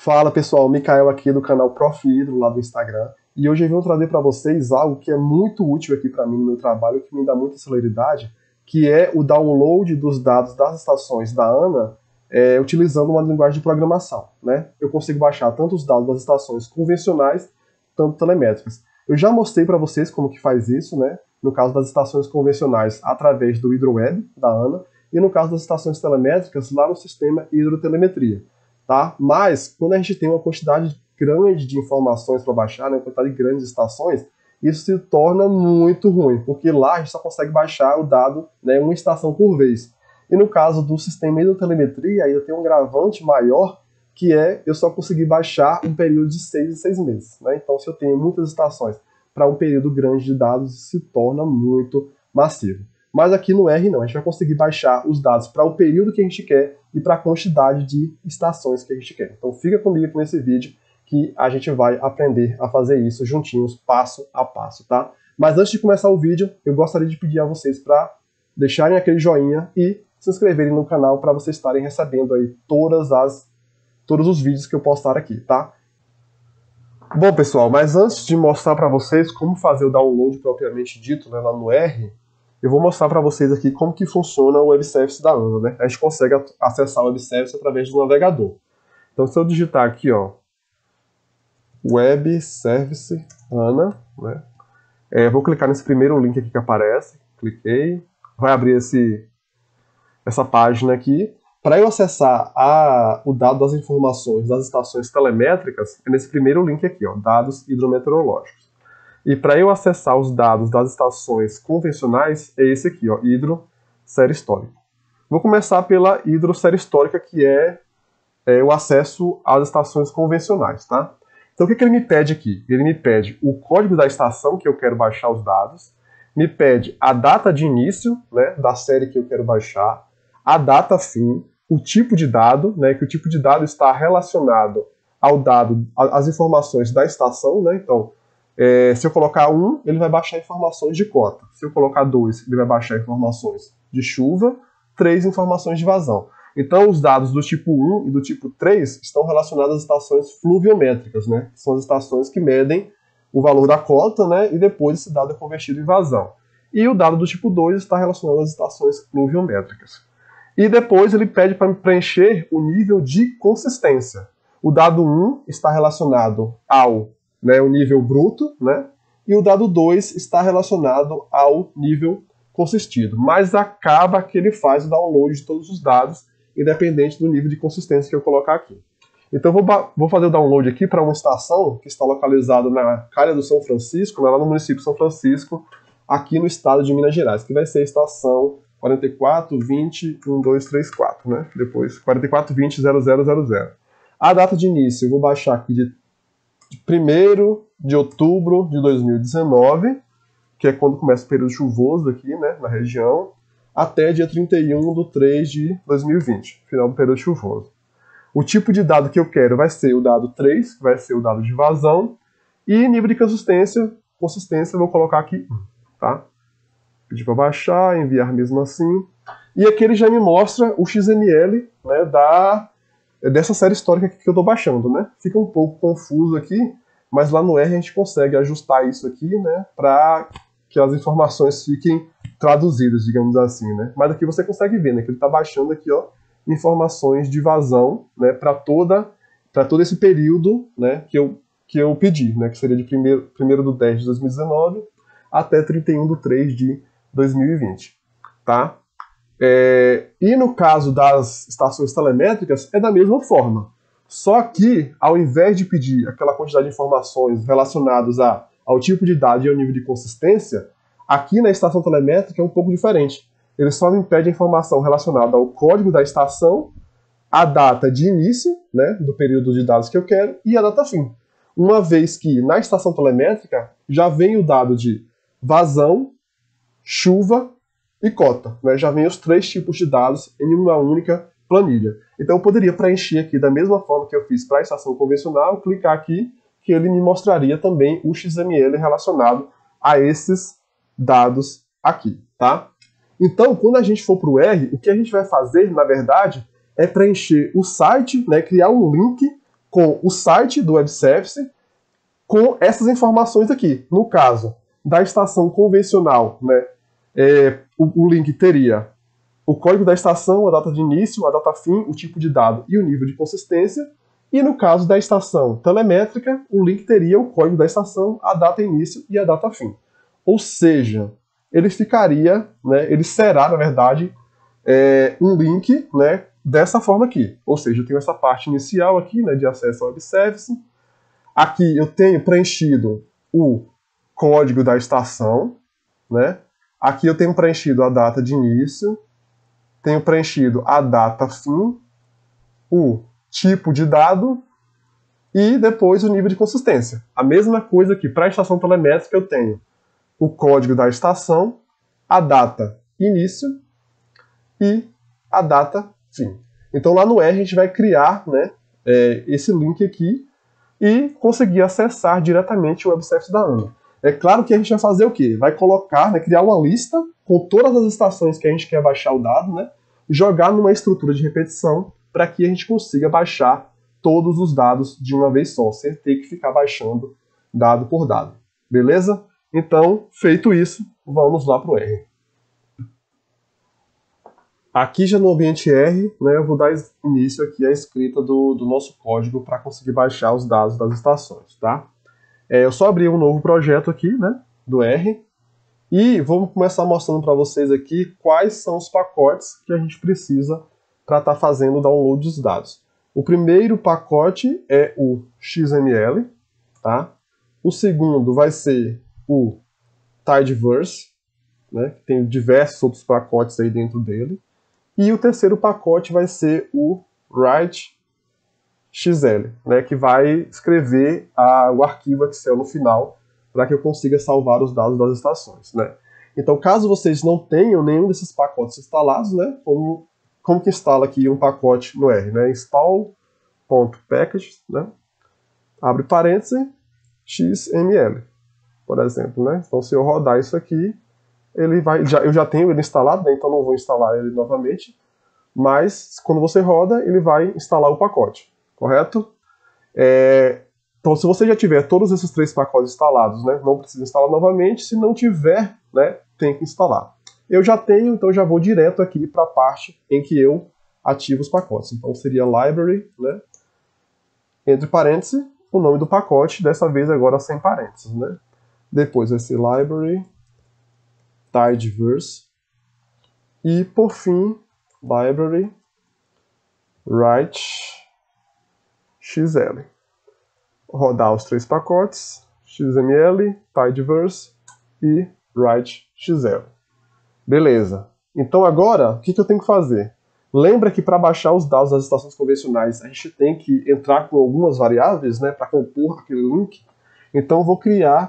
Fala pessoal, Mikael aqui do canal Prof. Hidro lá do Instagram. E hoje eu vim trazer para vocês algo que é muito útil aqui para mim no meu trabalho, que me dá muita celeridade, que é o download dos dados das estações da ANA utilizando uma linguagem de programação, né? Eu consigo baixar tanto os dados das estações convencionais, quanto telemétricas. Eu já mostrei para vocês como que faz isso, né? No caso das estações convencionais, através do HidroWeb da ANA, e no caso das estações telemétricas, lá no sistema Hidrotelemetria. Tá? Mas, quando a gente tem uma quantidade grande de informações para baixar, né, uma quantidade grande de estações, isso se torna muito ruim, porque lá a gente só consegue baixar o dado, né, uma estação por vez. E no caso do sistema Hidrotelemetria, ainda tem um agravante maior, que é eu só conseguir baixar um período de 6 em 6 meses. Né? Então, se eu tenho muitas estações para um período grande de dados, isso se torna muito massivo. Mas aqui no R não, a gente vai conseguir baixar os dados para o período que a gente quer e para a quantidade de estações que a gente quer. Então fica comigo aqui nesse vídeo que a gente vai aprender a fazer isso juntinhos, passo a passo, tá? Mas antes de começar o vídeo, eu gostaria de pedir a vocês para deixarem aquele joinha e se inscreverem no canal para vocês estarem recebendo aí todos os vídeos que eu postar aqui, tá? Bom pessoal, mas antes de mostrar para vocês como fazer o download propriamente dito, né, lá no R, eu vou mostrar para vocês aqui como que funciona o Web Service da ANA, né? A gente consegue acessar o Web Service através do navegador. Então, se eu digitar aqui, ó, Web Service ANA, né? Vou clicar nesse primeiro link aqui que aparece, cliquei, vai abrir essa página aqui. Para eu acessar o dado das informações das estações telemétricas, é nesse primeiro link aqui, ó, dados hidrometeorológicos. E para eu acessar os dados das estações convencionais, é esse aqui, ó, Hidro Série Histórica. Vou começar pela Hidro Série Histórica, que é o acesso às estações convencionais, tá? Então o que ele me pede aqui? Ele me pede o código da estação que eu quero baixar os dados, me pede a data de início, né, da série que eu quero baixar, a data fim, o tipo de dado, né, que o tipo de dado está relacionado ao dado, às informações da estação, né, então se eu colocar 1, ele vai baixar informações de cota. Se eu colocar 2, ele vai baixar informações de chuva, 3 informações de vazão. Então, os dados do tipo 1 e do tipo 3 estão relacionados às estações fluviométricas, né? Que são as estações que medem o valor da cota, né? E depois esse dado é convertido em vazão. E o dado do tipo 2 está relacionado às estações pluviométricas. E depois ele pede para preencher o nível de consistência. O dado 1 está relacionado ao o nível bruto, né? E o dado 2 está relacionado ao nível consistido. Mas acaba que ele faz o download de todos os dados, independente do nível de consistência que eu colocar aqui. Então vou fazer o download aqui para uma estação que está localizada na Calha do São Francisco, lá no município de São Francisco, aqui no estado de Minas Gerais, que vai ser a estação 44201234, né? Depois 44200000. A data de início eu vou baixar aqui de 1º de outubro de 2019, que é quando começa o período chuvoso aqui, né, na região, até dia 31/3 de 2020, final do período chuvoso. O tipo de dado que eu quero vai ser o dado 3, que vai ser o dado de vazão, e nível de consistência eu vou colocar aqui 1, tá? Pedir para baixar, enviar mesmo assim. E aqui ele já me mostra o XML, né, dessa série histórica que eu estou baixando, né? Fica um pouco confuso aqui, mas lá no R a gente consegue ajustar isso aqui, né, para que as informações fiquem traduzidas, digamos assim, né? Mas aqui você consegue ver, né, que ele está baixando aqui, ó, informações de vazão, né, para todo esse período, né, que eu pedi, né, que seria de 1º de 10 de 2019 até 31/3 de 2020, tá? E no caso das estações telemétricas, é da mesma forma. Só que, ao invés de pedir aquela quantidade de informações relacionadas ao tipo de dado e ao nível de consistência, aqui na estação telemétrica é um pouco diferente. Ele só me pede a informação relacionada ao código da estação, a data de início, né, do período de dados que eu quero, e a data fim. Uma vez que na estação telemétrica já vem o dado de vazão, chuva e cota, né? Já vem os 3 tipos de dados em uma única planilha. Então eu poderia preencher aqui da mesma forma que eu fiz para a estação convencional, clicar aqui, que ele me mostraria também o XML relacionado a esses dados aqui, tá? Então, quando a gente for para o R, o que a gente vai fazer, na verdade, é preencher o site, né, criar um link com o site do web service, com essas informações aqui. No caso da estação convencional, né, o link teria o código da estação, a data de início, a data fim, o tipo de dado e o nível de consistência. E no caso da estação telemétrica, o link teria o código da estação, a data início e a data fim. Ou seja, ele ficaria, né, ele será, na verdade, um link, né, dessa forma aqui. Ou seja, eu tenho essa parte inicial aqui, né, de acesso ao web service. Aqui eu tenho preenchido o código da estação, né? Aqui eu tenho preenchido a data de início, tenho preenchido a data fim, o tipo de dado e depois o nível de consistência. A mesma coisa que para a estação telemétrica eu tenho o código da estação, a data início e a data fim. Então lá no R a gente vai criar, né, esse link aqui e conseguir acessar diretamente o web service da ANA. É claro que a gente vai fazer o quê? Vai colocar, né, criar uma lista com todas as estações que a gente quer baixar o dado, né, jogar numa estrutura de repetição para que a gente consiga baixar todos os dados de uma vez só, sem ter que ficar baixando dado por dado. Beleza? Então, feito isso, vamos lá para o R. Aqui já no ambiente R, né, eu vou dar início aqui à escrita do nosso código para conseguir baixar os dados das estações, tá? Eu só abri um novo projeto aqui, né, do R, e vamos começar mostrando para vocês aqui quais são os pacotes que a gente precisa para estar fazendo o download dos dados. O primeiro pacote é o XML, tá? O segundo vai ser o Tidyverse, né, que tem diversos outros pacotes aí dentro dele. E o terceiro pacote vai ser o WriteXL, né, que vai escrever o arquivo Excel no final para que eu consiga salvar os dados das estações, né. Então, caso vocês não tenham nenhum desses pacotes instalados, né, como que instala aqui um pacote no R, né, install.package, né, abre parênteses, XML, por exemplo, né. Então, se eu rodar isso aqui, eu já tenho ele instalado, né, então não vou instalar ele novamente, mas quando você roda, ele vai instalar o pacote, correto? Então, se você já tiver todos esses 3 pacotes instalados, né, não precisa instalar novamente. Se não tiver, né, tem que instalar. Eu já tenho, então já vou direto aqui para a parte em que eu ativo os pacotes. Então seria library, né, entre parênteses, o nome do pacote, dessa vez agora sem parênteses, né? Depois vai ser library Tidyverse e por fim library WriteXL. Rodar os 3 pacotes, XML, Tidyverse e WriteXL. Beleza. Então agora, o que eu tenho que fazer? Lembra que para baixar os dados das estações convencionais, a gente tem que entrar com algumas variáveis, né, para compor aquele link? Então eu vou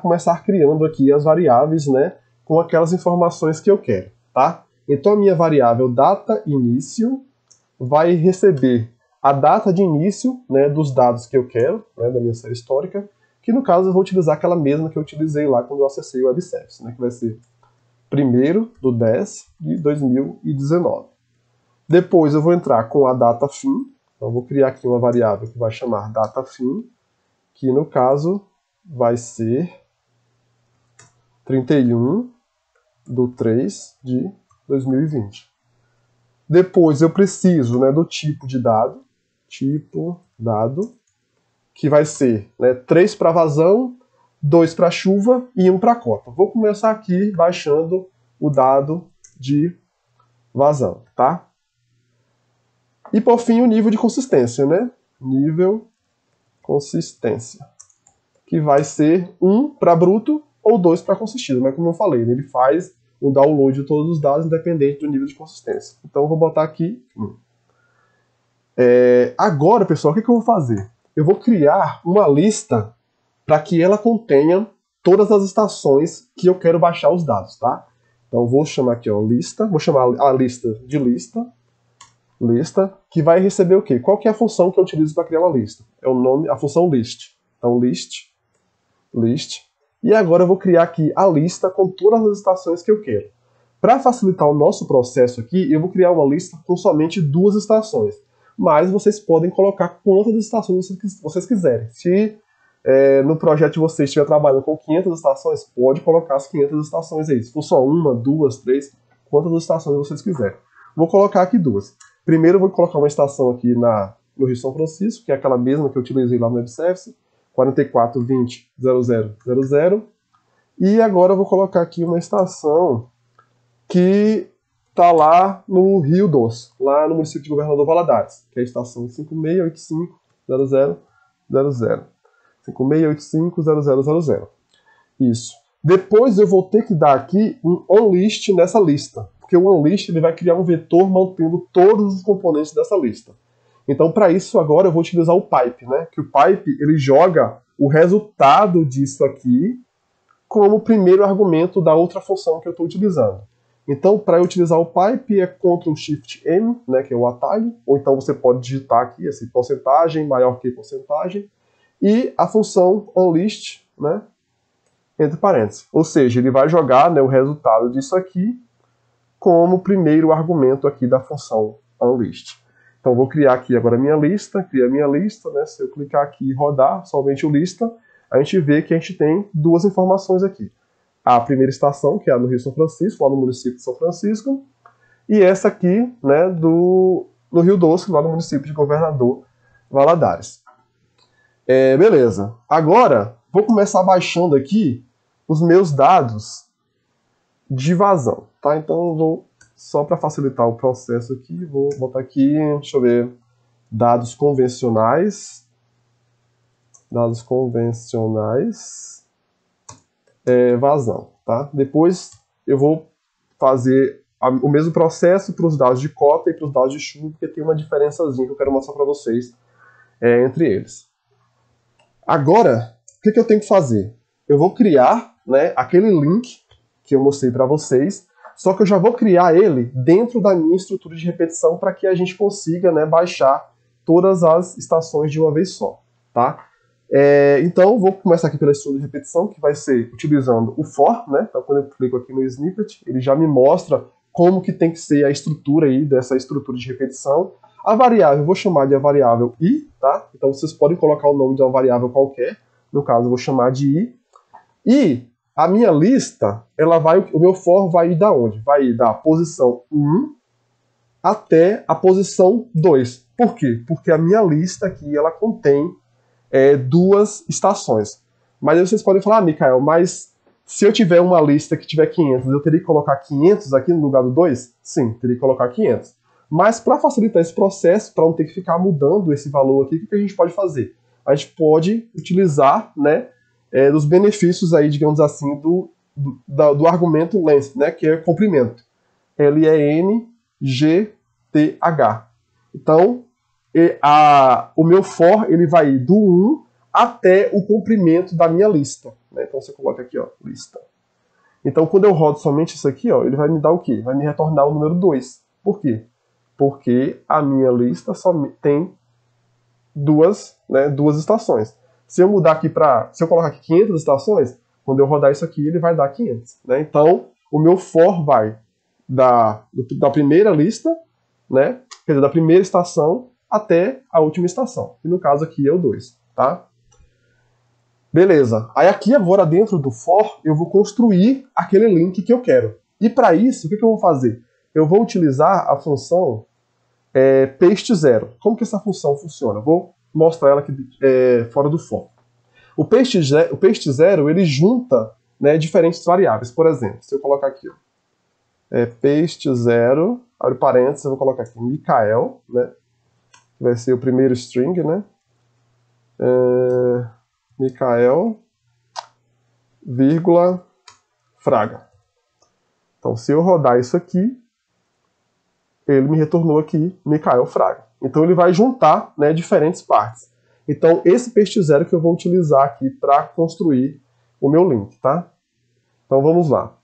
começar criando aqui as variáveis, né, com aquelas informações que eu quero, tá? Então a minha variável data início vai receber a data de início, né, dos dados que eu quero, né, da minha série histórica, que no caso eu vou utilizar aquela mesma que eu utilizei lá quando eu acessei o web service, né, que vai ser 1º/10 de 2019. Depois eu vou entrar com a data fim, então eu vou criar aqui uma variável que vai chamar data fim, que no caso vai ser 31/3 de 2020. Depois eu preciso, né, do tipo de dado, que vai ser, né, 3 para vazão, 2 para chuva e 1 para cota. Vou começar aqui baixando o dado de vazão, tá? E por fim o nível de consistência, né? Nível consistência, que vai ser 1 para bruto ou 2 para consistido, né? Como eu falei, ele faz o download de todos os dados independente do nível de consistência. Então eu vou botar aqui 1. Agora, pessoal, o que eu vou fazer? Eu vou criar uma lista para que ela contenha todas as estações que eu quero baixar os dados, tá? Então vou chamar aqui, ó, lista, vou chamar a lista de lista, que vai receber o quê? Qual que é a função que eu utilizo para criar uma lista? É o nome, a função list. Então list. E agora eu vou criar aqui a lista com todas as estações que eu quero. Para facilitar o nosso processo aqui, eu vou criar uma lista com somente 2 estações. mas vocês podem colocar quantas estações vocês quiserem. Se no projeto de vocês estiver trabalhando com 500 estações, pode colocar as 500 estações aí. Se for só uma, duas, três, quantas estações vocês quiserem. Vou colocar aqui duas. Primeiro eu vou colocar uma estação aqui no Rio São Francisco, que é aquela mesma que eu utilizei lá no Web Service, 4420.00.00. E agora eu vou colocar aqui uma estação que está lá no Rio Doce, lá no município de Governador Valadares, que é a estação 5685.00.00. 5685.00.00. Isso. Depois eu vou ter que dar aqui um onList nessa lista, porque o onList ele vai criar um vetor mantendo todos os componentes dessa lista. Então, para isso, agora eu vou utilizar o pipe, né? Que o pipe ele joga o resultado disso aqui como primeiro argumento da outra função que eu estou utilizando. Então, para eu utilizar o pipe é Ctrl+Shift+M, né, que é o atalho, ou então você pode digitar aqui assim, porcentagem maior que porcentagem, e a função onList, né, entre parênteses. Ou seja, ele vai jogar, né, o resultado disso aqui como primeiro argumento aqui da função onList. Então, vou criar aqui agora a minha lista, né, se eu clicar aqui e rodar somente o lista, a gente vê que a gente tem duas informações aqui. A primeira estação, que é a no Rio São Francisco, lá no município de São Francisco, e essa aqui, né, no Rio Doce, lá no município de Governador Valadares. Beleza. Agora, vou começar baixando aqui os meus dados de vazão, tá? Então, eu vou, só para facilitar o processo aqui, vou botar aqui, deixa eu ver, dados convencionais, vazão, tá? Depois eu vou fazer o mesmo processo para os dados de cota e para os dados de chuva, porque tem uma diferençazinha que eu quero mostrar para vocês entre eles. Agora, o que eu tenho que fazer? Eu vou criar, né, aquele link que eu mostrei para vocês, só que eu já vou criar ele dentro da minha estrutura de repetição para que a gente consiga, né, baixar todas as estações de uma vez só, tá? Então, vou começar aqui pela estrutura de repetição, que vai ser utilizando o for, né? Então, quando eu clico aqui no snippet, ele já me mostra como que tem que ser a estrutura aí dessa estrutura de repetição. A variável, eu vou chamar de a variável i, tá? Então, vocês podem colocar o nome de uma variável qualquer. No caso, eu vou chamar de i. E a minha lista, o meu for vai ir da onde? Vai ir da posição 1 até a posição 2. Por quê? Porque a minha lista aqui, ela contém duas estações. Mas aí vocês podem falar, Mikael, mas se eu tiver uma lista que tiver 500, eu teria que colocar 500 aqui no lugar do 2? Sim, teria que colocar 500. Mas para facilitar esse processo, para não ter que ficar mudando esse valor aqui, o que a gente pode fazer? A gente pode utilizar, né, dos benefícios aí, digamos assim, do argumento length, né, que é comprimento. L-E-N-G-T-H. Então, o meu for ele vai ir do 1 até o comprimento da minha lista, né? Então você coloca aqui, ó, lista. Então quando eu rodo somente isso aqui, ó, ele vai me dar o quê? Vai me retornar o número 2. Por quê? Porque a minha lista só tem duas estações. Se eu mudar aqui se eu colocar aqui 500 estações, quando eu rodar isso aqui, ele vai dar 500, né? Então o meu for vai da primeira lista, né? Quer dizer, da primeira estação até a última estação. E no caso aqui é o 2, tá? Beleza. Aí aqui agora dentro do for, eu vou construir aquele link que eu quero. E para isso, o que eu vou fazer? Eu vou utilizar a função paste zero. Como que essa função funciona? Eu vou mostrar ela aqui fora do for. O paste zero, ele junta, né, diferentes variáveis. Por exemplo, se eu colocar aqui, ó, paste zero, abre parênteses, eu vou colocar aqui Mikael, né? Vai ser o primeiro string, né? Mikael, vírgula, Fraga. Então, se eu rodar isso aqui, ele me retornou aqui Mikael Fraga. Então, ele vai juntar, né, diferentes partes. Então, esse paste zero que eu vou utilizar aqui para construir o meu link, tá? Então, vamos lá.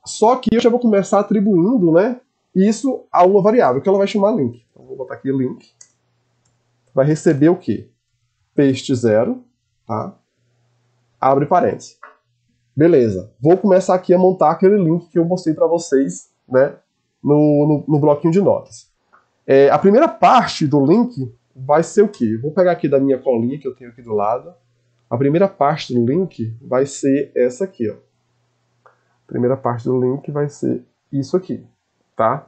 Só que eu já vou começar atribuindo, né, isso a uma variável, que ela vai chamar link. Então, vou botar aqui link. Vai receber o quê? Paste zero, tá? Abre parênteses. Beleza. Vou começar aqui a montar aquele link que eu mostrei para vocês, né, no bloquinho de notas. A primeira parte do link vai ser o quê? Vou pegar aqui da minha colinha que eu tenho aqui do lado. A primeira parte do link vai ser essa aqui, ó. A primeira parte do link vai ser isso aqui, tá?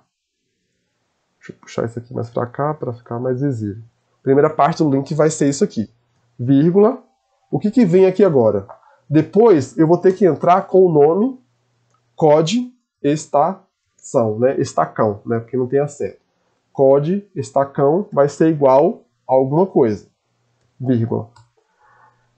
Deixa eu puxar isso aqui mais para cá para ficar mais visível. A primeira parte do link vai ser isso aqui, vírgula. O que vem aqui agora? Depois eu vou ter que entrar com o nome code estação, né? Estacão, né? Porque não tem acento. Code estacão vai ser igual a alguma coisa, vírgula.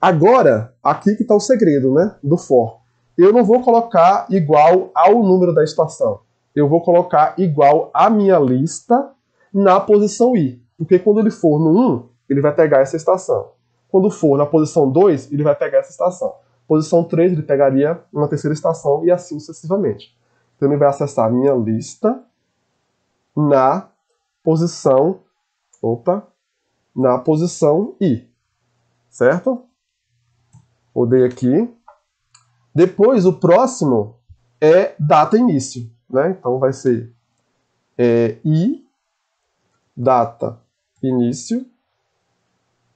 Agora, aqui que está o segredo, né, do for. Eu não vou colocar igual ao número da estação. Eu vou colocar igual à minha lista na posição i. Porque quando ele for no 1, ele vai pegar essa estação. Quando for na posição 2, ele vai pegar essa estação. Posição 3, ele pegaria uma terceira estação e assim sucessivamente. Então ele vai acessar a minha lista na posição, na posição i. Certo? Rodei aqui. Depois, o próximo é data início, né? Então vai ser i data início,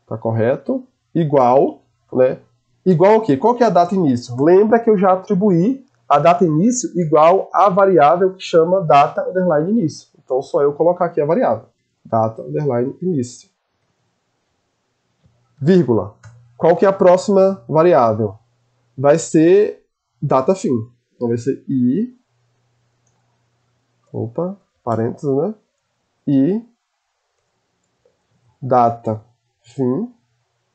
tá correto? Igual, né? Igual o quê? Qual que é a data início? Lembra que eu já atribuí a data início igual à variável que chama data underline início. Então só eu colocar aqui a variável, data underline início. Vírgula. Qual que é a próxima variável? Vai ser data fim. Então vai ser i, parênteses, né? I data fim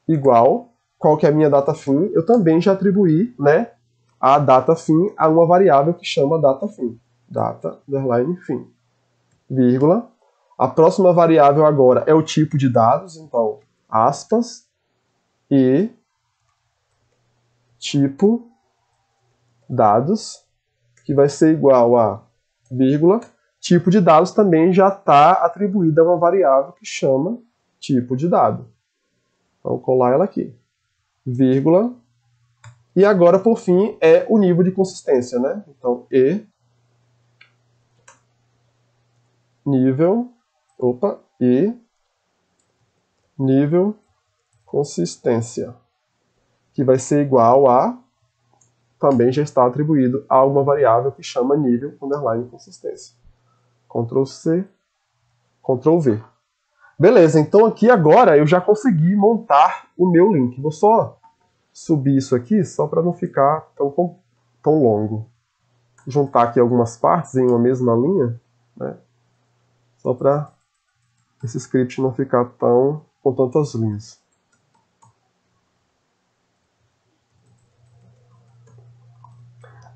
igual, qual que é a minha data fim? Eu também já atribuí, né, a data fim a uma variável que chama data fim. Data underline fim. Vírgula. A próxima variável agora é o tipo de dados, então aspas e tipo dados, que vai ser igual a vírgula. Tipo de dados também já está atribuída a uma variável que chama tipo de dado. Então, vou colar ela aqui. Vírgula. E agora, por fim, é o nível de consistência, né? Então, nível consistência, que vai ser igual a, também já está atribuído a uma variável que chama nível underline consistência. Ctrl C, Ctrl V. Beleza, então aqui agora eu já consegui montar o meu link. Vou só subir isso aqui, só para não ficar tão longo. Juntar aqui algumas partes em uma mesma linha, né? Só para esse script não ficar com tantas linhas.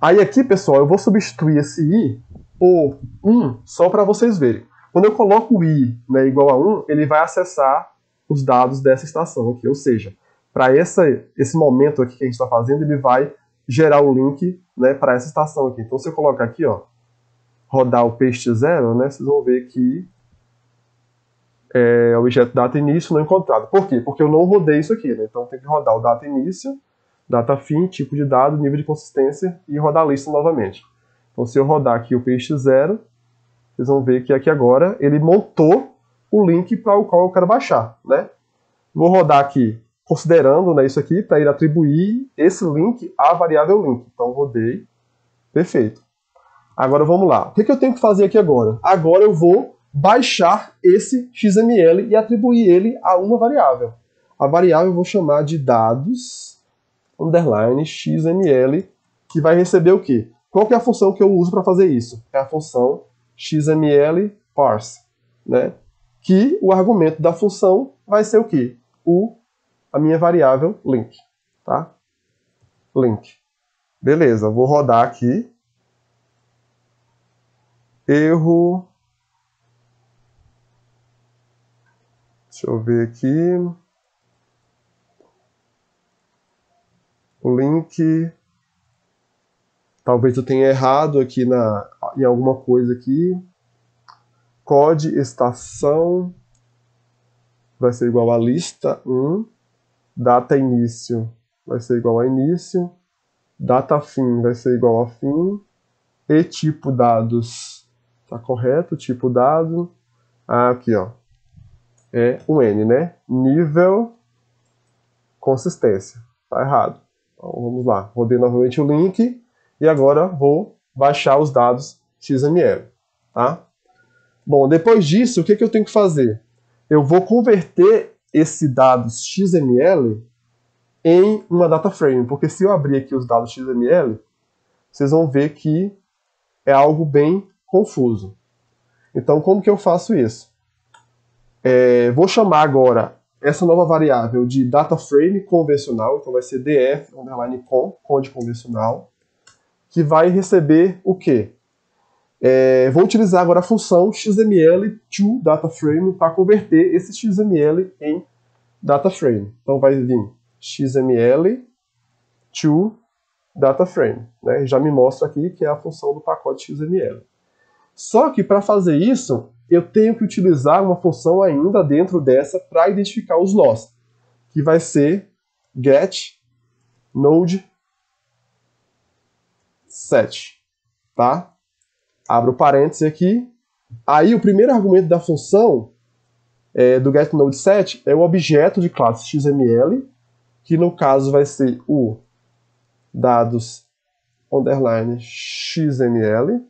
Aí aqui, pessoal, eu vou substituir esse i por 1, só para vocês verem. Quando eu coloco o i, né, igual a 1, ele vai acessar os dados dessa estação aqui. Ou seja, para esse momento aqui que a gente está fazendo, ele vai gerar o link, né, para essa estação aqui. Então, se eu colocar aqui, ó, rodar o paste 0, né, vocês vão ver que é objeto data início não encontrado. Por quê? Porque eu não rodei isso aqui, né? Então tem que rodar o data início, data fim, tipo de dado, nível de consistência e rodar a lista novamente. Então se eu rodar aqui o paste 0, vocês vão ver que aqui agora ele montou o link para o qual eu quero baixar, né? Vou rodar aqui considerando, né, isso aqui para ele atribuir esse link à variável link. Então rodei, perfeito. Agora vamos lá. O que eu tenho que fazer aqui agora? Agora eu vou baixar esse XML e atribuir ele a uma variável. A variável eu vou chamar de dados underline XML, que vai receber o quê? Qual que é a função que eu uso para fazer isso? É a função XML parse, né? Que o argumento da função vai ser o quê? A minha variável link, tá? Link. Beleza, vou rodar aqui. Erro. Deixa eu ver aqui. O link. Talvez eu tenha errado aqui em alguma coisa aqui. Code estação vai ser igual a lista 1. Data início vai ser igual a início. Data fim vai ser igual a fim. E tipo dados. Tá correto? Tipo dado. Aqui, ó. É um N, né? Nível consistência. Tá errado. Então, vamos lá. Rodei novamente o link e agora vou baixar os dados XML. Tá? Bom, depois disso, o que eu tenho que fazer? Eu vou converter esse dados XML em uma data frame, porque se eu abrir aqui os dados XML, vocês vão ver que é algo bem confuso. Então, como que eu faço isso? Vou chamar agora essa nova variável de DataFrame convencional, então vai ser df_com de convencional, que vai receber o quê? Vou utilizar agora a função XML to DataFrame para converter esse XML em DataFrame. Então vai vir XML to DataFrame. Né? Já me mostra aqui que é a função do pacote XML. Só que para fazer isso, eu tenho que utilizar uma função ainda dentro dessa para identificar os nós, que vai ser getNode_set. Tá? Abro parênteses aqui. Aí o primeiro argumento da função do getNode_set é o objeto de classe XML, que no caso vai ser o dados_XML.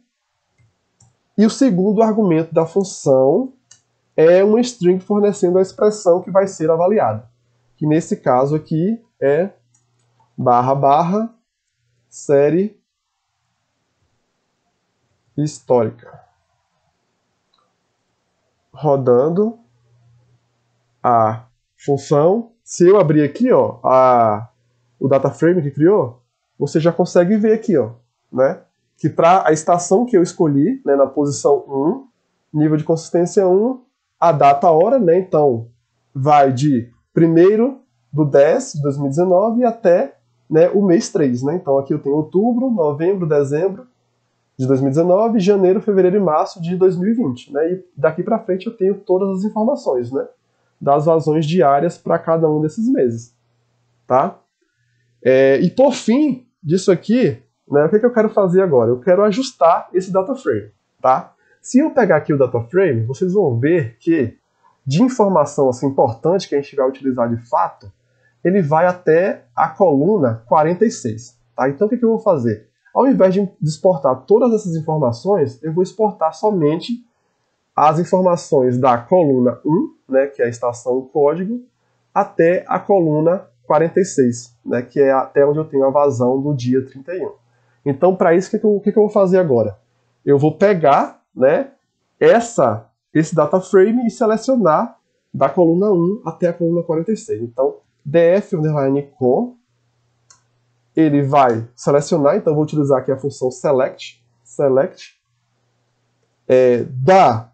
E o segundo argumento da função é uma string fornecendo a expressão que vai ser avaliada, que nesse caso aqui é // série histórica. Rodando a função, se eu abrir aqui, ó, o DataFrame que criou, você já consegue ver aqui, ó, né, que para a estação que eu escolhi, né, na posição 1, nível de consistência 1, a data hora, né, então vai de 1º/10 de 2019 até, né, o mês 3. Né, então aqui eu tenho outubro, novembro, dezembro de 2019, janeiro, fevereiro e março de 2020. Né, e daqui para frente eu tenho todas as informações, né, das vazões diárias para cada um desses meses. Tá? E por fim disso aqui, né, o que eu quero fazer agora? Eu quero ajustar esse DataFrame. Tá? Se eu pegar aqui o DataFrame, vocês vão ver que de informação assim, importante que a gente vai utilizar de fato, ele vai até a coluna 46. Tá? Então o que eu vou fazer? Ao invés de exportar todas essas informações, eu vou exportar somente as informações da coluna 1, né, que é a estação código, até a coluna 46, né, que é até onde eu tenho a vazão do dia 31. Então, para isso, o que eu vou fazer agora? Eu vou pegar, né, esse data frame e selecionar da coluna 1 até a coluna 46. Então, df_com, ele vai selecionar, então eu vou utilizar aqui a função select da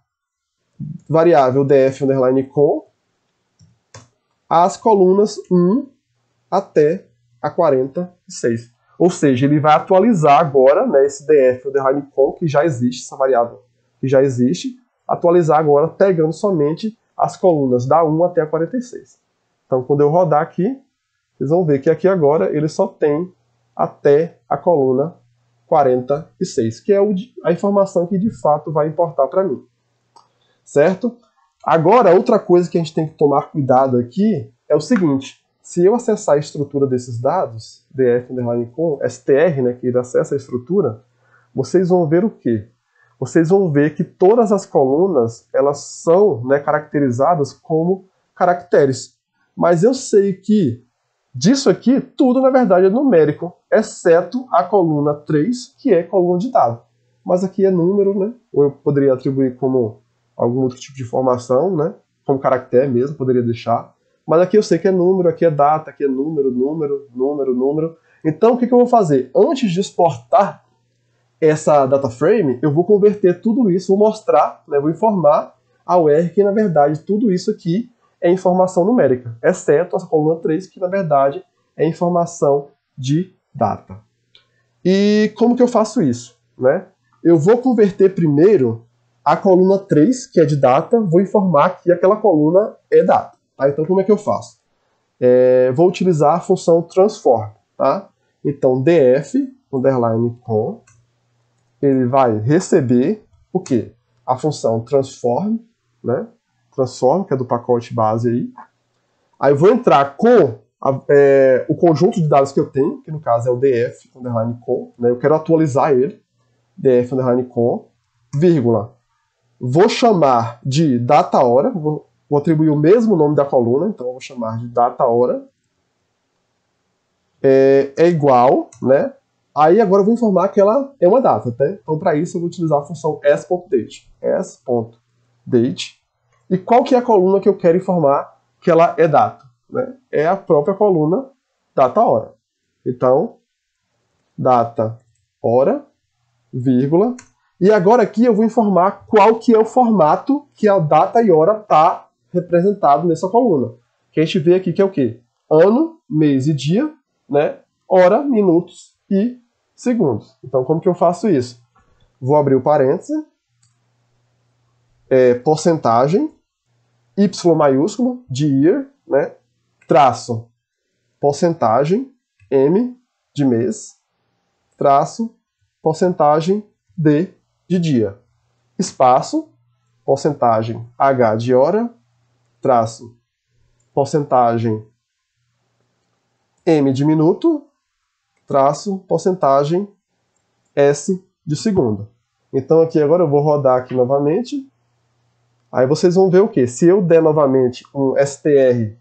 variável df_com as colunas 1 até a 46. Ou seja, ele vai atualizar agora, né, esse df_com, que já existe, essa variável que já existe, atualizar agora pegando somente as colunas da 1 até a 46. Então, quando eu rodar aqui, vocês vão ver que aqui agora ele só tem até a coluna 46, que é a informação que de fato vai importar para mim. Certo? Agora, outra coisa que a gente tem que tomar cuidado aqui é o seguinte: se eu acessar a estrutura desses dados, df_com, str, né, que ele acessa a estrutura, vocês vão ver o quê? Vocês vão ver que todas as colunas elas são, né, caracterizadas como caracteres. Mas eu sei que disso aqui, tudo na verdade é numérico, exceto a coluna 3, que é coluna de dado. Mas aqui é número, né? Ou eu poderia atribuir como algum outro tipo de informação, né? Como caractere mesmo, poderia deixar. Mas aqui eu sei que é número, aqui é data, aqui é número. Então o que eu vou fazer? Antes de exportar essa data frame, eu vou converter tudo isso, vou mostrar, né, vou informar ao R que na verdade tudo isso aqui é informação numérica, exceto a coluna 3, que na verdade é informação de data. E como que eu faço isso? Né? Eu vou converter primeiro a coluna 3, que é de data, vou informar que aquela coluna é data. Tá? Então como é que eu faço? Vou utilizar a função transform. Tá? Então df_com, ele vai receber o quê? A função transform né? Transform, que é do pacote base aí. Aí eu vou entrar com o conjunto de dados que eu tenho, que no caso é o df_com, né? Eu quero atualizar ele, df_com, vírgula. Vou chamar de data-hora, vou atribuir o mesmo nome da coluna, então eu vou chamar de data-hora. É igual, né? Aí agora eu vou informar que ela é uma data, tá? Então para isso eu vou utilizar a função s.date. s.date. E qual que é a coluna que eu quero informar que ela é data? Né? É a própria coluna data-hora. Então, data-hora, vírgula. E agora aqui eu vou informar qual que é o formato que a data e hora está representado nessa coluna. Que a gente vê aqui que é o quê? Ano, mês e dia, né? Hora, minutos e segundos. Então, como que eu faço isso? Vou abrir o parêntese, porcentagem, y maiúsculo, de year, né? Traço, porcentagem, m, de mês, traço, porcentagem, d, de dia. Espaço, porcentagem, h, de hora, traço, porcentagem, m, de minuto, traço, porcentagem, s, de segundo. Então aqui agora eu vou rodar aqui novamente. Aí vocês vão ver o quê? Se eu der novamente um str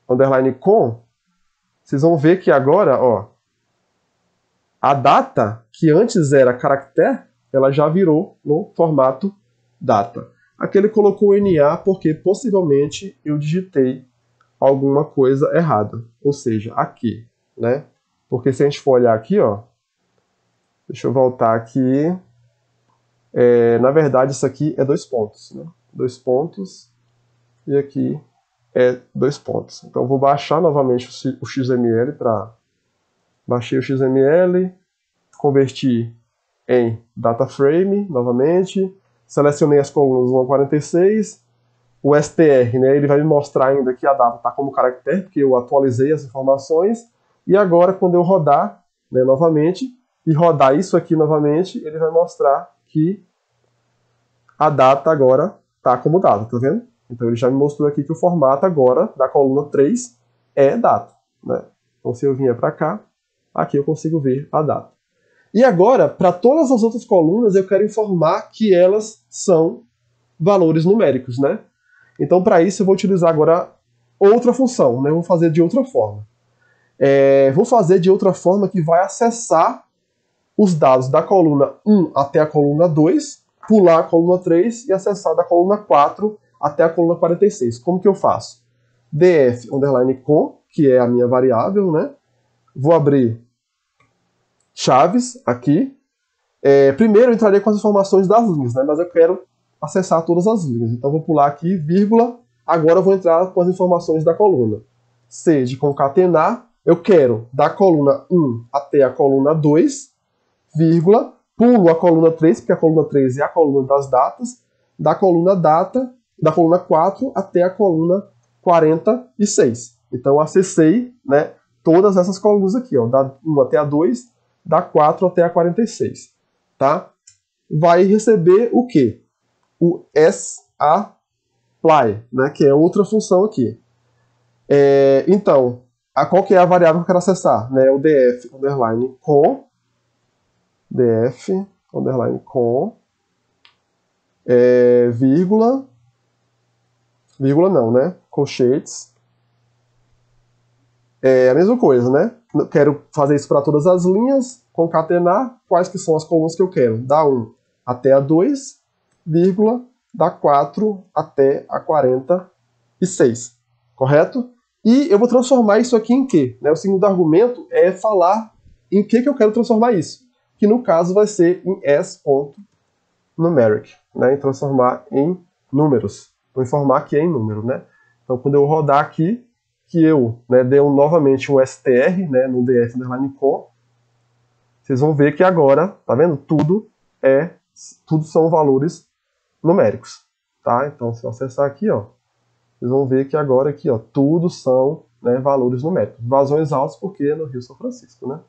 underline com, vocês vão ver que agora, ó, a data, que antes era caractere, ela já virou no formato data. Aqui ele colocou NA porque possivelmente eu digitei alguma coisa errada. Ou seja, aqui, né? Porque se a gente for olhar aqui, ó, deixa eu voltar aqui. Na verdade, isso aqui é 2 pontos, né? 2 pontos e aqui é 2 pontos. Então, eu vou baixar novamente o XML para... Baixei o XML, converti em data frame novamente, selecionei as colunas 1 a 46, o str, né, ele vai me mostrar ainda que a data está como caractere, porque eu atualizei as informações, e agora quando eu rodar, né, novamente, e rodar isso aqui novamente, ele vai mostrar que a data agora está como data, tá vendo? Então ele já me mostrou aqui que o formato agora da coluna 3 é data, né? Então se eu vier para cá, aqui eu consigo ver a data. E agora, para todas as outras colunas, eu quero informar que elas são valores numéricos, né? Então para isso eu vou utilizar agora outra função, né? Vou fazer de outra forma. Vou fazer de outra forma que vai acessar os dados da coluna 1 até a coluna 2, pular a coluna 3 e acessar da coluna 4 até a coluna 46. Como que eu faço? df_com, que é a minha variável, né? Vou abrir chaves aqui. Primeiro eu entrarei com as informações das linhas, né? Mas eu quero acessar todas as linhas. Então vou pular aqui, vírgula, agora eu vou entrar com as informações da coluna. C de concatenar, eu quero da coluna 1 até a coluna 2, vírgula, pulo a coluna 3, porque a coluna 3 é a coluna das datas, da coluna data, da coluna 4 até a coluna 46. Então eu acessei, né, todas essas colunas aqui, ó, da 1 até a 2, da 4 até a 46. Tá? Vai receber o quê? O sapply, né, que é outra função aqui. Então, qual que é a variável que eu quero acessar? Né, o df_com, vírgula não, né? Colchetes. É a mesma coisa, né? Quero fazer isso para todas as linhas, concatenar quais que são as colunas que eu quero. Da 1 até a 2, vírgula, da 4 até a 46. Correto? E eu vou transformar isso aqui em quê? Né? O segundo argumento é falar em que eu quero transformar isso. Que no caso vai ser em s.numeric, né? E transformar em números. Vou informar que é em número, né? Então quando eu rodar aqui, que eu, né, dei novamente um str, né, no df_com, vocês vão ver que agora, tá vendo? Tudo são valores numéricos, tá? Então se eu acessar aqui, ó, vocês vão ver que agora aqui, ó, tudo são, né, valores numéricos. Vazões altos porque é no Rio São Francisco, né?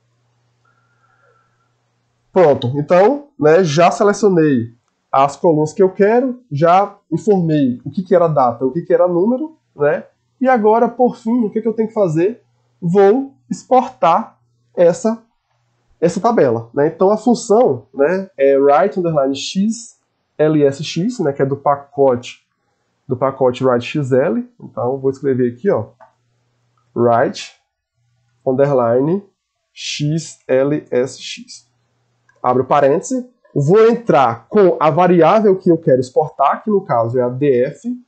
Pronto, então, né, já selecionei as colunas que eu quero, já informei o que era data, o que era número, né? E agora, por fim, o que eu tenho que fazer? Vou exportar essa tabela, né? Então a função, né, é write_x lsx, né, que é do pacote write_xl. Então vou escrever aqui, ó, write_xlsx. Abro parênteses, vou entrar com a variável que eu quero exportar, que no caso é a df_com,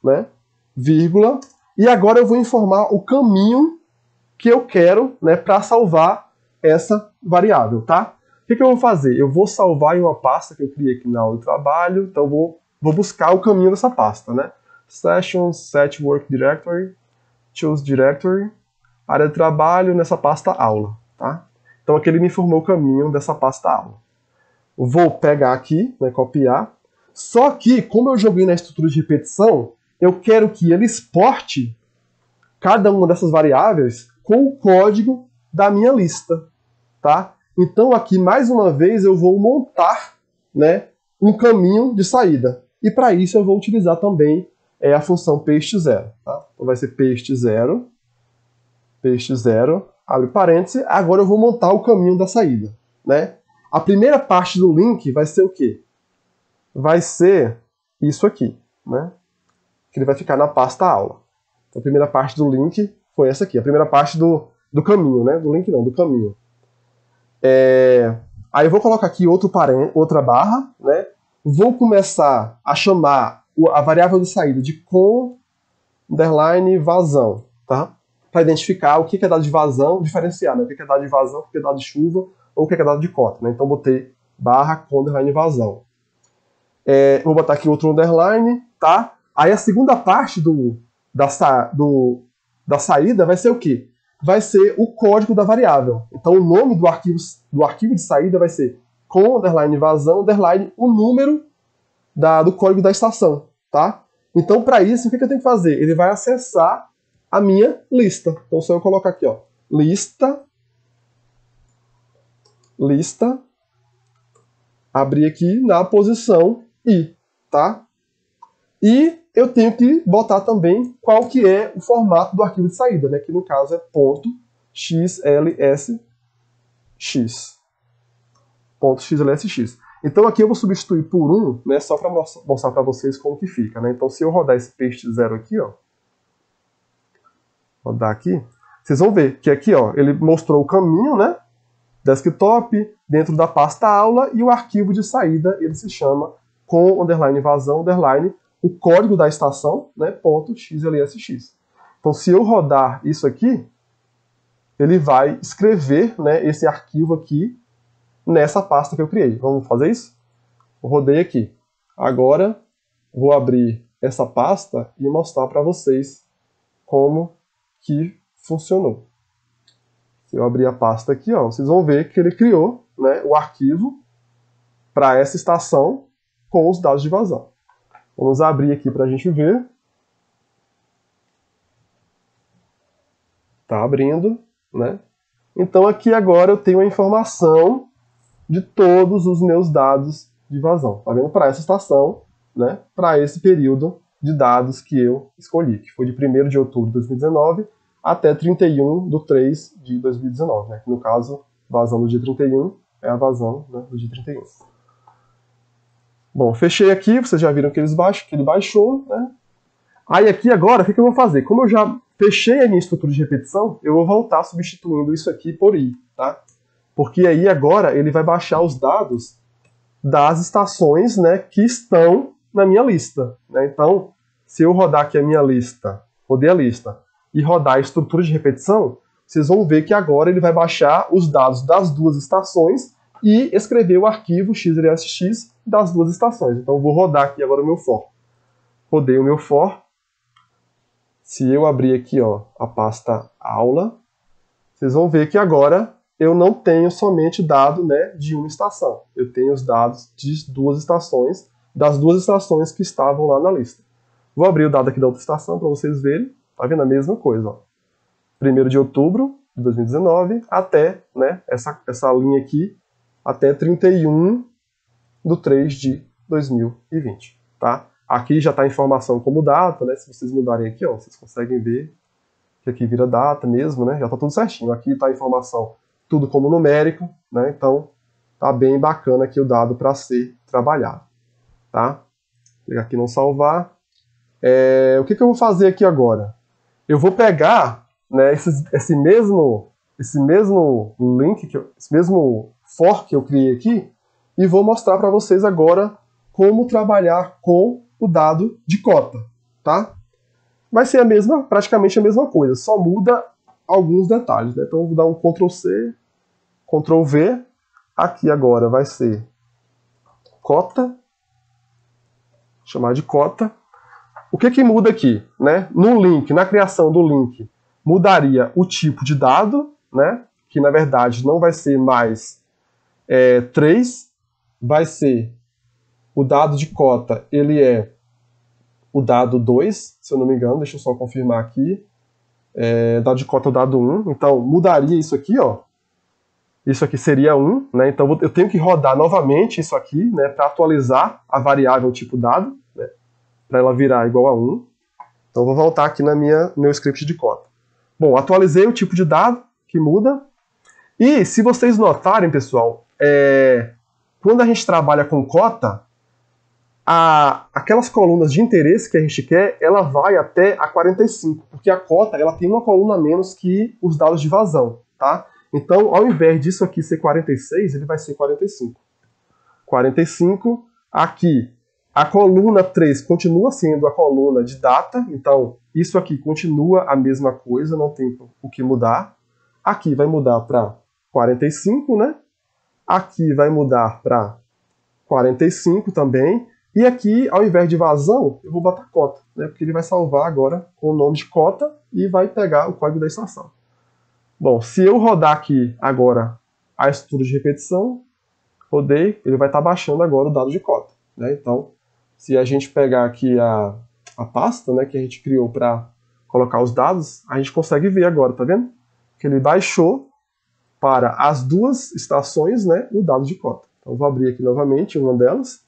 né, vírgula, e agora eu vou informar o caminho que eu quero, né, para salvar essa variável, tá? O que eu vou fazer? Eu vou salvar em uma pasta que eu criei aqui na aula de trabalho, então vou buscar o caminho dessa pasta, né? Sessions, set work directory, choose directory, área de trabalho, nessa pasta aula, tá? Então aqui ele me informou o caminho dessa pasta aula. Vou pegar aqui, né, copiar, só que como eu joguei na estrutura de repetição, eu quero que ele exporte cada uma dessas variáveis com o código da minha lista, tá? Então aqui, mais uma vez, eu vou montar, né, um caminho de saída. E para isso eu vou utilizar também a função paste0. Tá? Então vai ser paste0, abre parênteses, agora eu vou montar o caminho da saída, né? A primeira parte do link vai ser o quê? Vai ser isso aqui, né? Que ele vai ficar na pasta aula. Então, a primeira parte do link foi essa aqui, a primeira parte do caminho, né? Do link não, do caminho. Aí eu vou colocar aqui outra barra, né? Vou começar a chamar a variável de saída de com_vazão, tá? Para identificar o que é dado de vazão, diferenciar, né? O que é dado de vazão, o que é dado de chuva ou o que é dado de cota, né? Então botei barra com_vazão. Vou botar aqui outro underline, tá? Aí a segunda parte da saída vai ser o quê? Vai ser o código da variável. Então o nome do arquivo de saída vai ser com_vazão, o número do código da estação, tá? Então para isso, o que eu tenho que fazer? Ele vai acessar a minha lista. Então se eu colocar aqui, ó, lista, abrir aqui na posição I, tá? E eu tenho que botar também qual que é o formato do arquivo de saída, né? Que no caso é .xlsx. .xlsx. Então aqui eu vou substituir por 1, né? Só para mostrar para vocês como que fica, né? Então se eu rodar esse paste0 aqui, ó, rodar aqui, vocês vão ver que aqui, ó, ele mostrou o caminho, né? Desktop, dentro da pasta aula, e o arquivo de saída ele se chama com_vazão_, o código da estação, né, .xlsx. Então, se eu rodar isso aqui, ele vai escrever, né, esse arquivo aqui nessa pasta que eu criei. Vamos fazer isso? Eu rodei aqui. Agora, vou abrir essa pasta e mostrar para vocês como que funcionou. Se eu abrir a pasta aqui, ó, vocês vão ver que ele criou, né, o arquivo para essa estação com os dados de vazão. Vamos abrir aqui para a gente ver. Está abrindo, né? Então aqui agora eu tenho a informação de todos os meus dados de vazão. Tá vendo? Para essa estação, né? Para esse período de dados que eu escolhi, que foi de 1º de outubro de 2019 até 31/3/2019, né? Que no caso, vazão do dia 31 é a vazão, né, do dia 31. Bom, fechei aqui, vocês já viram que ele baixou, né? Aí aqui agora, o que eu vou fazer? Como eu já fechei a minha estrutura de repetição, eu vou voltar substituindo isso aqui por I, tá? Porque aí agora ele vai baixar os dados das estações, né, que estão na minha lista, né? Então, se eu rodar aqui a minha lista, rodei a lista, e rodar a estrutura de repetição, vocês vão ver que agora ele vai baixar os dados das duas estações e escrever o arquivo xlsx das duas estações. Então eu vou rodar aqui agora o meu for. Rodei o meu for. Se eu abrir aqui, ó, a pasta aula, vocês vão ver que agora eu não tenho somente dado, né, de uma estação. Eu tenho os dados de duas estações, das duas estações que estavam lá na lista. Vou abrir o dado aqui da outra estação para vocês verem. Tá vendo a mesma coisa, ó. 1º de outubro de 2019 até, né, essa linha aqui, até 31 do 3 de 2020, tá? Aqui já está a informação como data, né? Se vocês mudarem aqui, ó, vocês conseguem ver que aqui vira data mesmo, né? Já está tudo certinho. Aqui está a informação tudo como numérico, né? Então tá bem bacana aqui o dado para ser trabalhado, tá? Vou pegar aqui não salvar. O que eu vou fazer aqui agora? Eu vou pegar, né, esse mesmo link, esse mesmo for que eu criei aqui, e vou mostrar para vocês agora como trabalhar com o dado de cota, tá? Vai ser praticamente a mesma coisa, só muda alguns detalhes, né? Então eu vou dar um Ctrl+C, Ctrl+V, aqui agora vai ser cota, chamar de cota. O que muda aqui, né? No link, na criação do link, mudaria o tipo de dado, né? Que na verdade não vai ser mais 3, vai ser o dado de cota, ele é o dado 2, se eu não me engano, deixa eu só confirmar aqui. Dado de cota é o dado 1, então mudaria isso aqui, ó. Isso aqui seria 1, né? Então eu tenho que rodar novamente isso aqui, né? Para atualizar a variável tipo dado, né? Para ela virar igual a 1. Então eu vou voltar aqui no meu script de cota. Bom, atualizei o tipo de dado, que muda. E se vocês notarem, pessoal, quando a gente trabalha com cota, aquelas colunas de interesse que a gente quer, ela vai até a 45, porque a cota ela tem uma coluna a menos que os dados de vazão, tá? Então, ao invés disso aqui ser 46, ele vai ser 45. 45, aqui, a coluna 3 continua sendo a coluna de data, então isso aqui continua a mesma coisa, não tem o que mudar. Aqui vai mudar para 45, né? Aqui vai mudar para 45 também. E aqui, ao invés de vazão, eu vou botar cota, né? Porque ele vai salvar agora com o nome de cota e vai pegar o código da estação. Bom, se eu rodar aqui agora a estrutura de repetição, rodei, ele vai estar baixando agora o dado de cota, né? Então, se a gente pegar aqui a pasta, né, que a gente criou para colocar os dados, a gente consegue ver agora, tá vendo? Que ele baixou para as duas estações, né, o dado de cota. Então, vou abrir aqui novamente uma delas.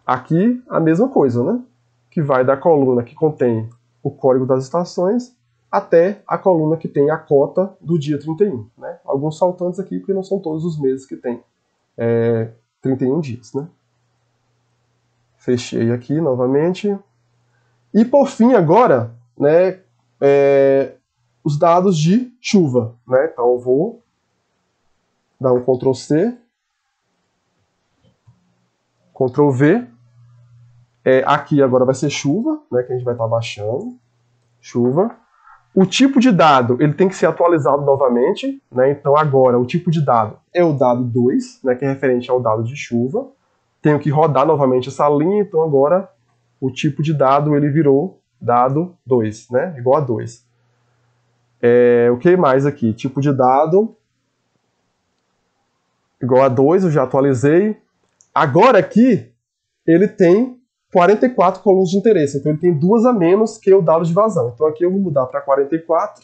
Aqui, a mesma coisa, né? Que vai da coluna que contém o código das estações até a coluna que tem a cota do dia 31. Né? Alguns saltantes aqui, porque não são todos os meses que tem 31 dias. Né? Fechei aqui novamente. E por fim agora, né, os dados de chuva. Né? Então eu vou dar um Ctrl+C, Ctrl+V. Aqui agora vai ser chuva, né, que a gente vai estar baixando. Chuva. O tipo de dado ele tem que ser atualizado novamente, né? Então agora o tipo de dado é o dado 2, né, que é referente ao dado de chuva. Tenho que rodar novamente essa linha, então agora o tipo de dado ele virou dado 2, né, igual a 2. O que mais aqui? Tipo de dado igual a 2, eu já atualizei. Agora aqui ele tem 44 colunas de interesse, então ele tem 2 a menos que o dado de vazão. Então aqui eu vou mudar para 44,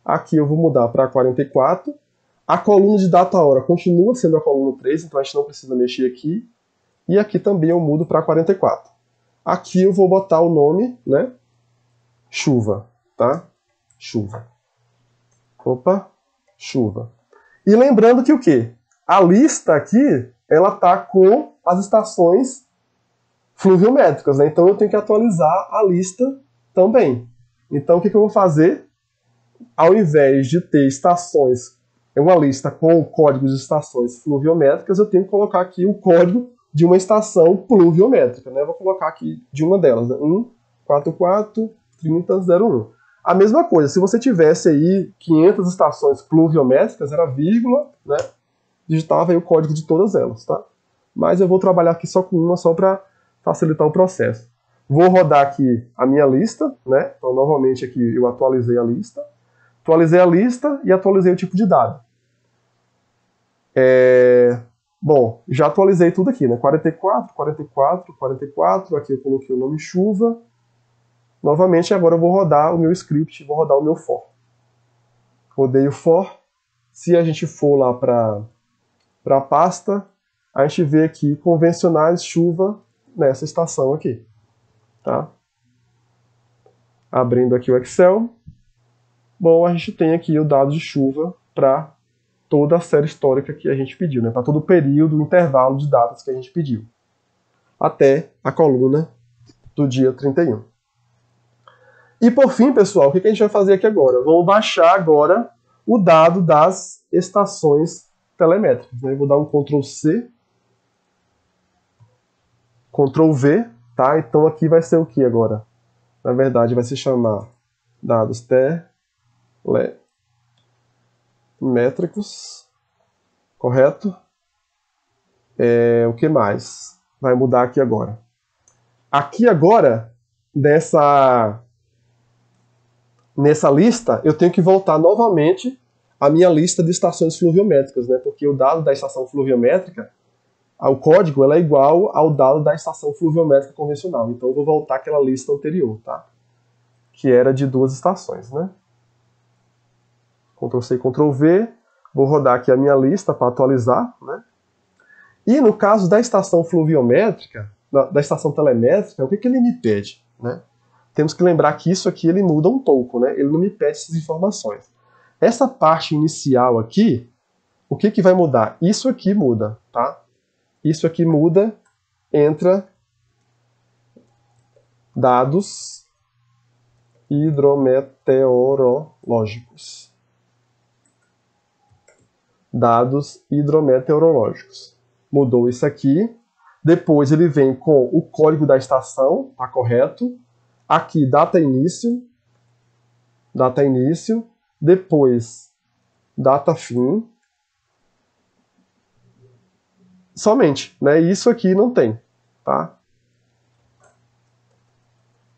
aqui eu vou mudar para 44. A coluna de data hora continua sendo a coluna 3, então a gente não precisa mexer aqui. E aqui também eu mudo para 44. Aqui eu vou botar o nome, né? Chuva, tá? Chuva. Opa, chuva. E lembrando que o quê? A lista aqui, ela tá com as estações fluviométricas, né? Então eu tenho que atualizar a lista também. Então o que eu vou fazer? Ao invés de ter estações, uma lista com o código de estações fluviométricas, eu tenho que colocar aqui o código de uma estação pluviométrica, né? Eu vou colocar aqui de uma delas, né? 1443001. A mesma coisa, se você tivesse aí 500 estações pluviométricas, era vírgula, né? Digitava aí o código de todas elas, tá? Mas eu vou trabalhar aqui só com uma, só para facilitar o processo. Vou rodar aqui a minha lista, né? Então, novamente aqui eu atualizei a lista. Atualizei a lista e atualizei o tipo de dado. Bom, já atualizei tudo aqui, né? 44, 44, 44. Aqui eu coloquei o nome chuva. Novamente, agora eu vou rodar o meu script, vou rodar o meu for. Rodei o for. Se a gente for lá para para a pasta, a gente vê aqui convencionais chuva nessa estação aqui. Tá? Abrindo aqui o Excel. Bom, a gente tem aqui o dado de chuva para toda a série histórica que a gente pediu, né? Para todo o período, o intervalo de datas que a gente pediu. Até a coluna do dia 31. E por fim, pessoal, o que a gente vai fazer aqui agora? Vamos baixar agora o dado das estações telemétricas. Né? Eu vou dar um Ctrl+C, Ctrl+V, tá? Então aqui vai ser o que agora? Na verdade, vai se chamar dados telemétricos, correto? O que mais? Vai mudar aqui agora. Aqui agora, nessa lista, eu tenho que voltar novamente à minha lista de estações fluviométricas, né? Porque o dado da estação fluviométrica, o código, ela é igual ao dado da estação fluviométrica convencional. Então eu vou voltar àquela lista anterior, tá? Que era de 2 estações, né? Ctrl+C, Ctrl+V. Vou rodar aqui a minha lista para atualizar, né? E no caso da estação fluviométrica, da estação telemétrica, o que ele me pede, né? Temos que lembrar que isso aqui ele muda um pouco, né? Ele não me pede essas informações. Essa parte inicial aqui, o que vai mudar? Isso aqui muda, tá? Isso aqui muda, entra dados hidrometeorológicos. Dados hidrometeorológicos. Mudou isso aqui. Depois ele vem com o código da estação, tá correto? Aqui, data início. Depois, data fim. Somente, né? Isso aqui não tem, tá?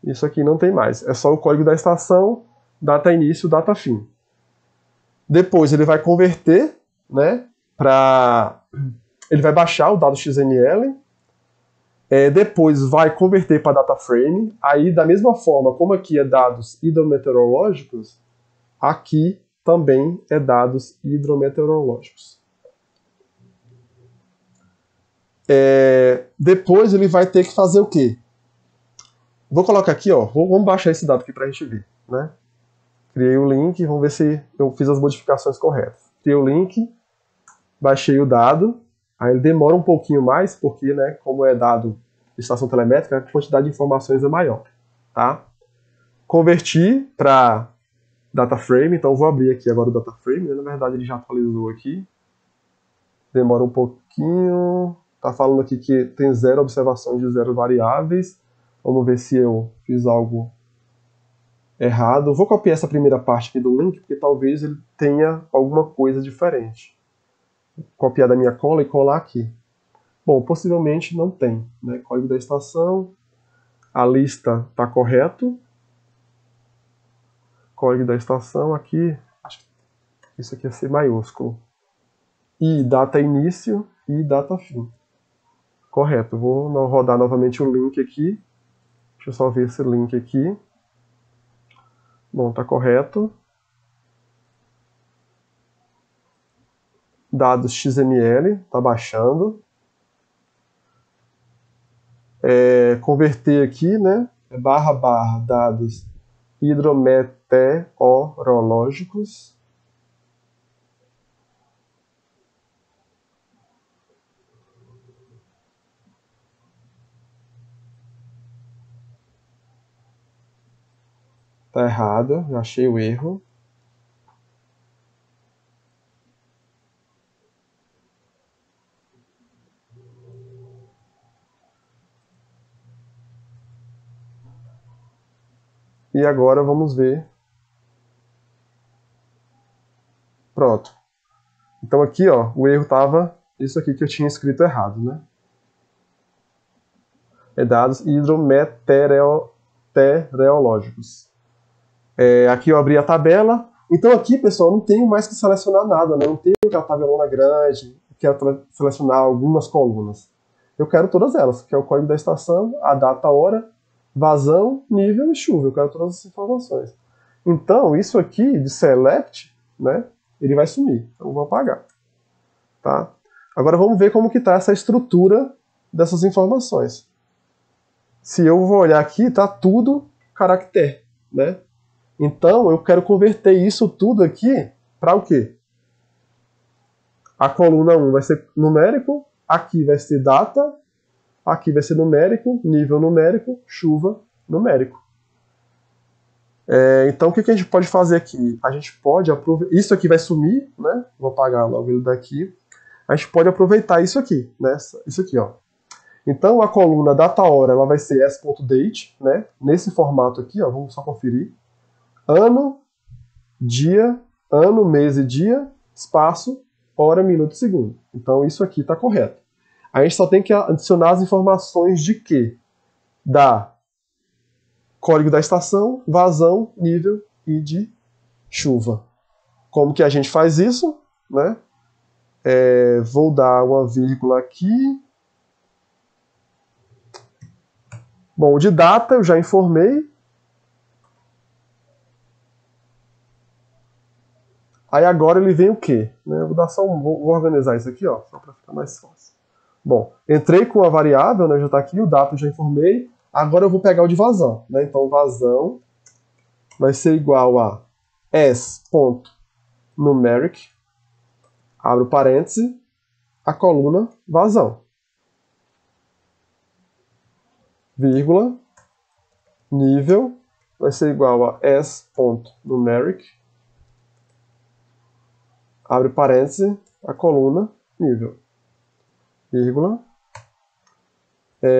Isso aqui não tem mais. É só o código da estação, data início, data fim. Depois ele vai converter, né? Ele vai baixar o dado XML. Depois vai converter para data frame. Aí, da mesma forma como aqui é dados hidrometeorológicos, aqui também é dados hidrometeorológicos. Depois ele vai ter que fazer o quê? Vou colocar aqui, ó, vamos baixar esse dado aqui para a gente ver, né? Criei o link, vamos ver se eu fiz as modificações corretas. Criei o link, baixei o dado, aí ele demora um pouquinho mais, porque, né, como é dado de estação telemétrica, a quantidade de informações é maior, tá? Converti para data frame, então eu vou abrir aqui agora o data frame, né? Na verdade ele já atualizou aqui. Demora um pouquinho, tá falando aqui que tem 0 observações de 0 variáveis. Vamos ver se eu fiz algo errado. Vou copiar essa primeira parte aqui do link, porque talvez ele tenha alguma coisa diferente. Copiar da minha cola e colar aqui. Bom, possivelmente não tem, né? Código da estação, a lista está correto. Código da estação aqui, acho que isso aqui é C maiúsculo. E data início e data fim. Correto, vou rodar novamente o link aqui. Deixa eu só ver esse link aqui. Bom, tá correto. Dados XML, tá baixando. Converter aqui, né? // dados hidrometeorológicos. Tá errado, já achei o erro. E agora vamos ver. Pronto. Então aqui, ó, o erro estava isso aqui que eu tinha escrito errado, né? É dados hidrometeorológicos. Aqui eu abri a tabela. Então aqui, pessoal, não tenho mais que selecionar nada, né? Não tenho aquela tabelona grande, quero selecionar algumas colunas. Eu quero todas elas, que é o código da estação, a data, a hora, vazão, nível e chuva. Eu quero todas essas informações. Então, isso aqui de select, né? Ele vai sumir. Então, eu vou apagar. Tá? Agora vamos ver como que está essa estrutura dessas informações. Se eu vou olhar aqui, está tudo caractere, né? Então eu quero converter isso tudo aqui para o quê? A coluna 1 vai ser numérico, aqui vai ser data, aqui vai ser numérico, nível numérico, chuva numérico. Então o que a gente pode fazer aqui? A gente pode aproveitar. Isso aqui vai sumir, né? Vou apagar logo ele daqui. A gente pode aproveitar isso aqui, né? Isso aqui, ó. Então a coluna data-hora ela vai ser s.date, né? Nesse formato aqui, ó, vamos só conferir. Ano, dia, ano, mês e dia, espaço, hora, minuto e segundo. Então isso aqui está correto. A gente só tem que adicionar as informações de quê? Da código da estação, vazão, nível e de chuva. Como que a gente faz isso? Né? Vou dar uma vírgula aqui. Bom, o de data eu já informei. Aí agora ele vem o quê? Eu vou dar só vou organizar isso aqui, ó, só para ficar mais fácil. Bom, entrei com a variável, né, já está aqui, o data eu já informei. Agora eu vou pegar o de vazão. Né? Então vazão vai ser igual a s.numeric, abre o parêntese, a coluna vazão. Vírgula, nível vai ser igual a s.numeric, abre parêntese, a coluna nível. Vírgula,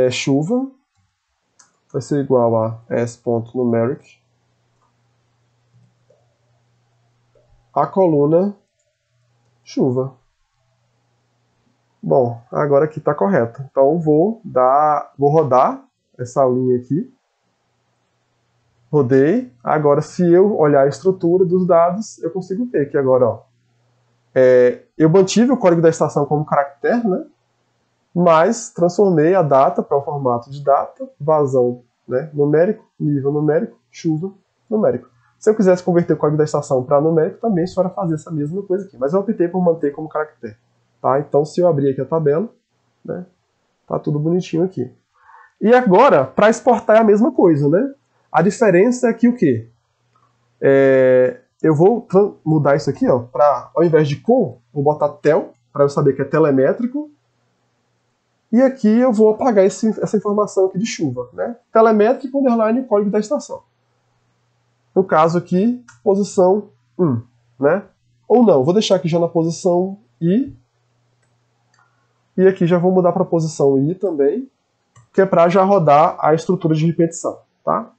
chuva vai ser igual a s.numeric, a coluna chuva. Bom, agora aqui está correto. Então vou rodar essa linha aqui. Rodei. Agora, se eu olhar a estrutura dos dados, eu consigo ver que agora, ó, eu mantive o código da estação como caractere, né? Mas transformei a data para o formato de data, vazão, né, numérico, nível numérico, chuva numérico. Se eu quisesse converter o código da estação para numérico, também só era fazer essa mesma coisa aqui. Mas eu optei por manter como caractere. Tá? Então, se eu abrir aqui a tabela, né, tá tudo bonitinho aqui. E agora, para exportar é a mesma coisa, né? A diferença é que o quê? Eu vou mudar isso aqui, ó, para, ao invés de com, vou botar tel, para eu saber que é telemétrico. E aqui eu vou apagar essa informação aqui de chuva, né? Telemétrico, underline, código da estação. No caso aqui, posição 1, né? Ou não, vou deixar aqui já na posição I. E aqui já vou mudar para a posição I também, que é para já rodar a estrutura de repetição, tá?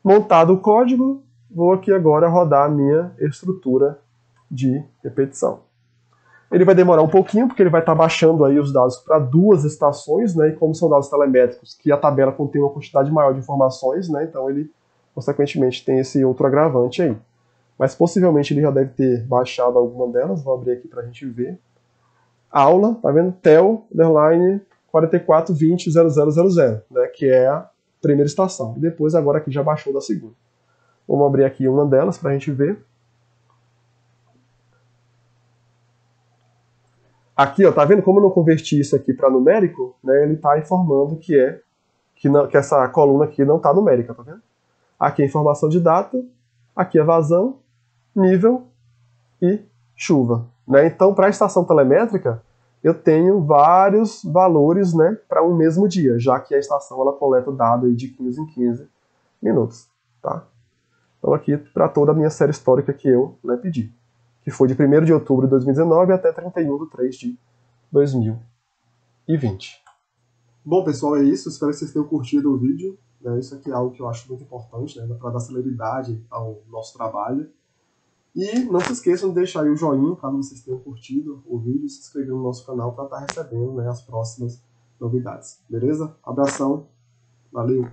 Montado o código, vou aqui agora rodar a minha estrutura de repetição. Ele vai demorar um pouquinho, porque ele vai estar baixando aí os dados para 2 estações, né? E como são dados telemétricos, que a tabela contém uma quantidade maior de informações, né? Então ele, consequentemente, tem esse outro agravante aí. Mas possivelmente ele já deve ter baixado alguma delas. Vou abrir aqui para a gente ver. Aula, tá vendo? Tel, underline, 44200000, né? Que é a primeira estação. E depois agora aqui já baixou da segunda. Vamos abrir aqui uma delas para a gente ver. Aqui, ó, tá vendo como eu não converti isso aqui para numérico? Né, ele está informando que essa coluna aqui não está numérica, tá vendo? Aqui é informação de data, aqui é vazão, nível e chuva. Né? Então, para a estação telemétrica, eu tenho vários valores, né, para um mesmo dia, já que a estação ela coleta dado aí de 15 em 15 minutos. Tá? Então, aqui para toda a minha série histórica que eu, né, pedi, que foi de 1º de outubro de 2019 até 31/3 de 2020. Bom, pessoal, é isso. Espero que vocês tenham curtido o vídeo. Isso aqui é algo que eu acho muito importante, né, para dar celeridade ao nosso trabalho. E não se esqueçam de deixar aí o joinha, caso vocês tenham curtido o vídeo, e se inscrever no nosso canal para estar recebendo, né, as próximas novidades. Beleza? Abração. Valeu!